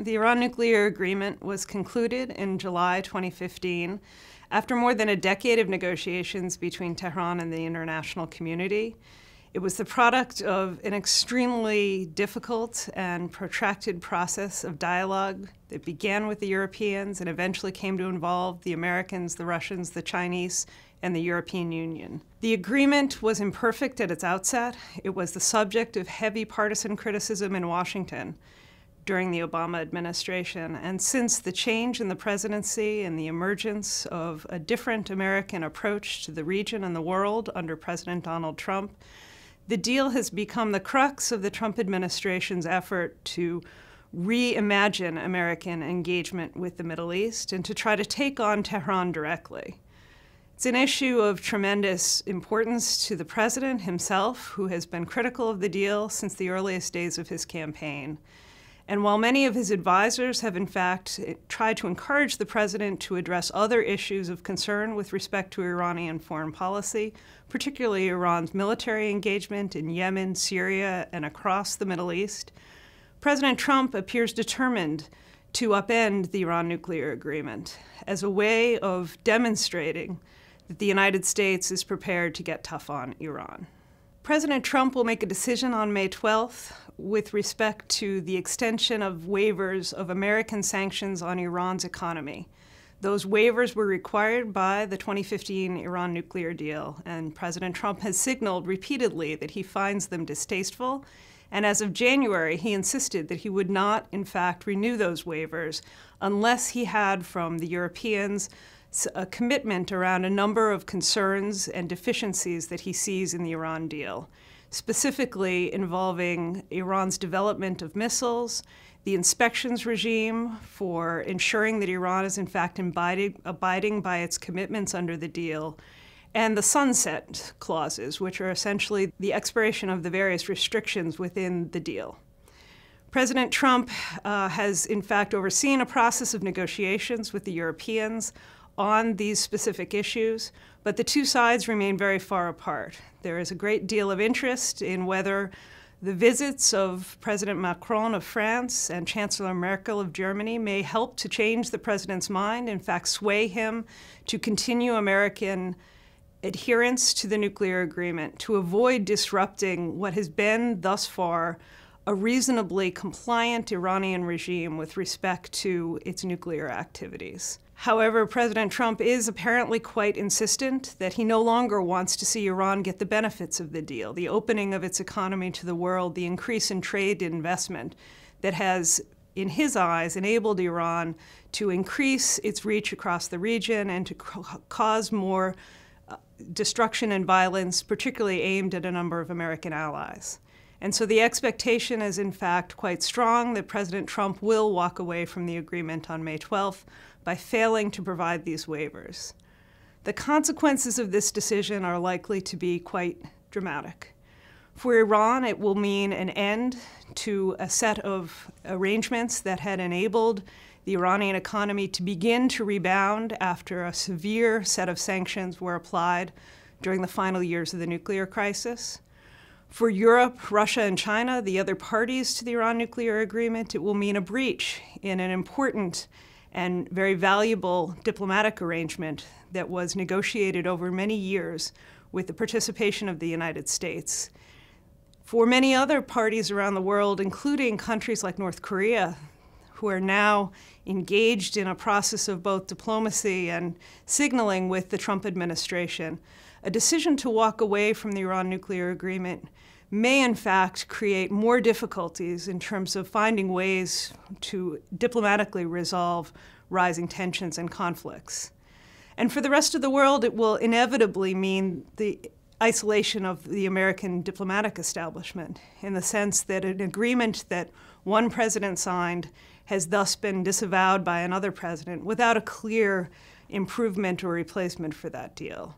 The Iran nuclear agreement was concluded in July 2015 after more than a decade of negotiations between Tehran and the international community. It was the product of an extremely difficult and protracted process of dialogue that began with the Europeans and eventually came to involve the Americans, the Russians, the Chinese, and the European Union. The agreement was imperfect at its outset. It was the subject of heavy partisan criticism in Washington during the Obama administration. And since the change in the presidency and the emergence of a different American approach to the region and the world under President Donald Trump, the deal has become the crux of the Trump administration's effort to reimagine American engagement with the Middle East and to try to take on Tehran directly. It's an issue of tremendous importance to the president himself, who has been critical of the deal since the earliest days of his campaign. And while many of his advisors have in fact tried to encourage the president to address other issues of concern with respect to Iranian foreign policy, particularly Iran's military engagement in Yemen, Syria, and across the Middle East, President Trump appears determined to upend the Iran nuclear agreement as a way of demonstrating that the United States is prepared to get tough on Iran. President Trump will make a decision on May 12th with respect to the extension of waivers of American sanctions on Iran's economy. Those waivers were required by the 2015 Iran nuclear deal, and President Trump has signaled repeatedly that he finds them distasteful, and as of January, he insisted that he would not, in fact, renew those waivers unless he had from the Europeans a commitment around a number of concerns and deficiencies that he sees in the Iran deal, specifically involving Iran's development of missiles, the inspections regime for ensuring that Iran is in fact abiding by its commitments under the deal, and the sunset clauses, which are essentially the expiration of the various restrictions within the deal. President Trump has in fact overseen a process of negotiations with the Europeans on these specific issues, but the two sides remain very far apart. There is a great deal of interest in whether the visits of President Macron of France and Chancellor Merkel of Germany may help to change the president's mind, in fact sway him to continue American adherence to the nuclear agreement, to avoid disrupting what has been thus far a reasonably compliant Iranian regime with respect to its nuclear activities. However, President Trump is apparently quite insistent that he no longer wants to see Iran get the benefits of the deal, the opening of its economy to the world, the increase in trade investment that has, in his eyes, enabled Iran to increase its reach across the region and to cause more destruction and violence, particularly aimed at a number of American allies. And so the expectation is, in fact, quite strong that President Trump will walk away from the agreement on May 12th by failing to provide these waivers. The consequences of this decision are likely to be quite dramatic. For Iran, it will mean an end to a set of arrangements that had enabled the Iranian economy to begin to rebound after a severe set of sanctions were applied during the final years of the nuclear crisis. For Europe, Russia, and China, the other parties to the Iran nuclear agreement, it will mean a breach in an important and very valuable diplomatic arrangement that was negotiated over many years with the participation of the United States. For many other parties around the world, including countries like North Korea, who are now engaged in a process of both diplomacy and signaling with the Trump administration, a decision to walk away from the Iran nuclear agreement may in fact create more difficulties in terms of finding ways to diplomatically resolve rising tensions and conflicts. And for the rest of the world, it will inevitably mean the isolation of the American diplomatic establishment, in the sense that an agreement that one president signed has thus been disavowed by another president without a clear improvement or replacement for that deal.